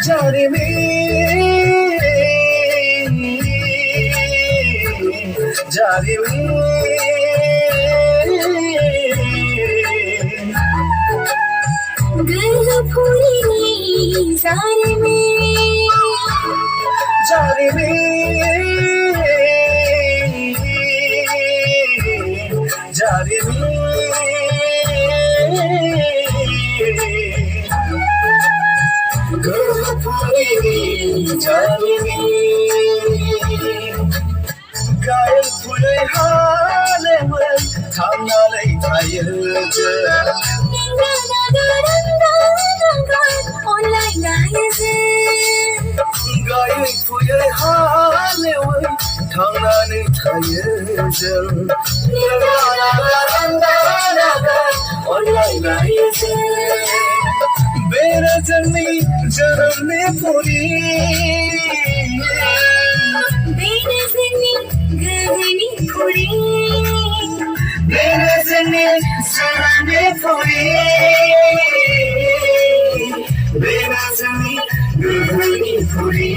जारिमिन जारिमिन गहपुरी जारिमिन जारिमिन जारिमिन गहपुरी जारिमिन गाय फुलै हालेमोन थांनानै थायो जों गायै फुयै हालेवै थांनानै थायो जों अनलायनाय बेनो जोंनि जोनोमनि फुरि बेनो जोंनि गोदोनि फुरि बेनो जोंनि जोनोमनि फुरि बेनो जोंनि गोदोनि फुरि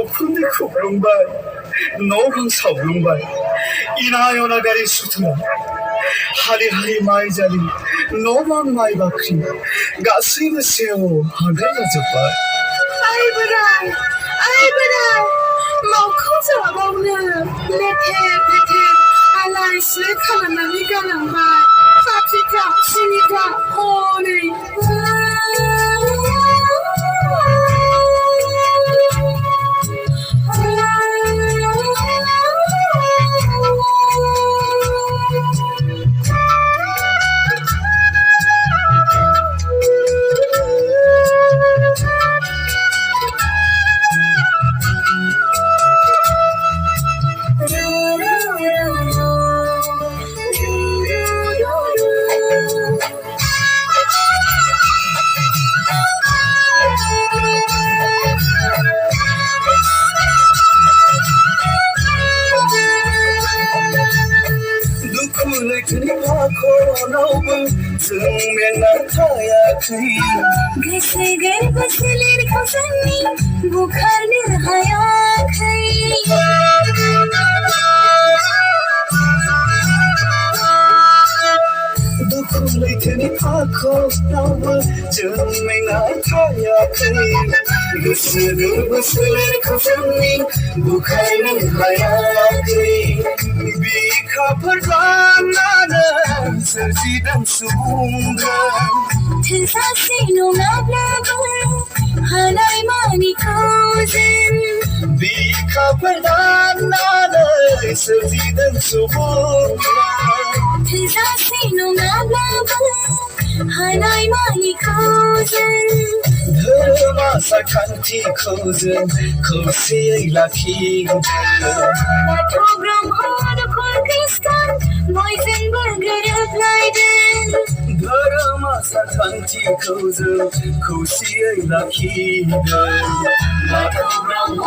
उखुन्दै खुग्लुंबाय न' बां सावग्लुंबाय इनाय अनागारि सुथुरा हारि हारि माइ जालि न' बां माइ बाख्रि गासैबो सेव हागार जाजोब्बाय आइ बोराय मावखौ जाबावनो लेथेर फेथेर आलाय सिलाय खालामनानै गालांबाय खाथिखा सिनिखा हनै खनावबो जों मेंना थायाखै गोसो गोरबो सोलेरखौ जोंनि बुखारनो हायाखै दुखु लैथोनि फाखनावबो जों मेंना थायाखै गोसो गोरबो सोलेरखौ जोंनि बुखारनो हायाखै बिखाफोर लानानै सोरजिदों सुबुंजों थोजासे नङाब्लाबो हानाय मानिखौ जों बिखाफोर लानानै सोरजिदों सुबुंजों थोजासे नङाब्लाबो हानाय मानिखौ जों धोरोम आसारखान्थिखौ जों खौसेयै लाखिगोन बाथौ ब्रह्म खृष्टान बयजोंबो गोरोबलायदों धोरोम आसारखान्थिखौ जों खौसेयै लाखिगोन बाथौ ब्रह्म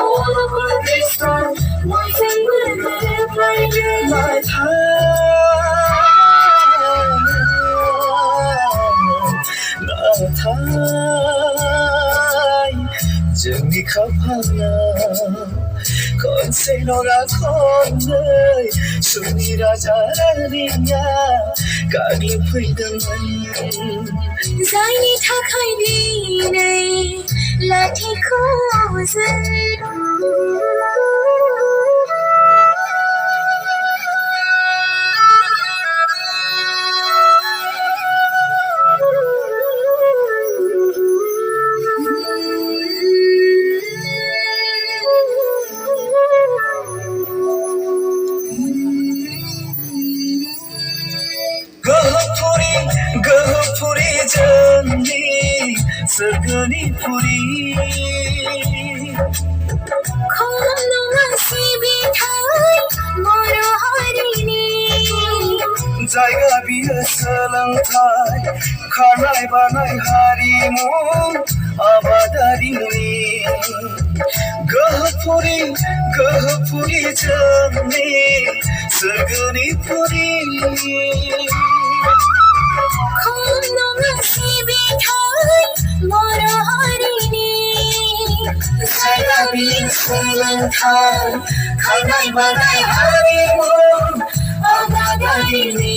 खृष्टान बयजोंबो गोरोबलायदों नाथाय जोंनि खाफाला खनसे नङा खननै सुनि राजा रानिया गारि फैदोंमोन जायनि थाखाय दिनै लाथिख' जों गहपुरी जोंनि सोरगोनि फुरि खम नङा सिबिथाय जायगा बियो सोलोंथाय खारनाय बारनाय हारिमु आबादारिनि गोहोफुरि जोंनि सोरगोनि फुरि खम नङा सिबिथाय बर' हारिनि जायगा बियो सोलोंथाय खारनाय बारनाय हारिमु आबादारिनि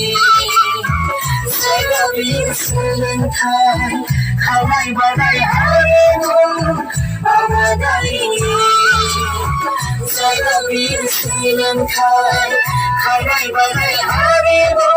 जायगा बियो सोलोंथाय खारनाय बारनाय हारिमु आबादारिनि जायगा बियो सोलोंथाय खारनाय बारनाय हारिमु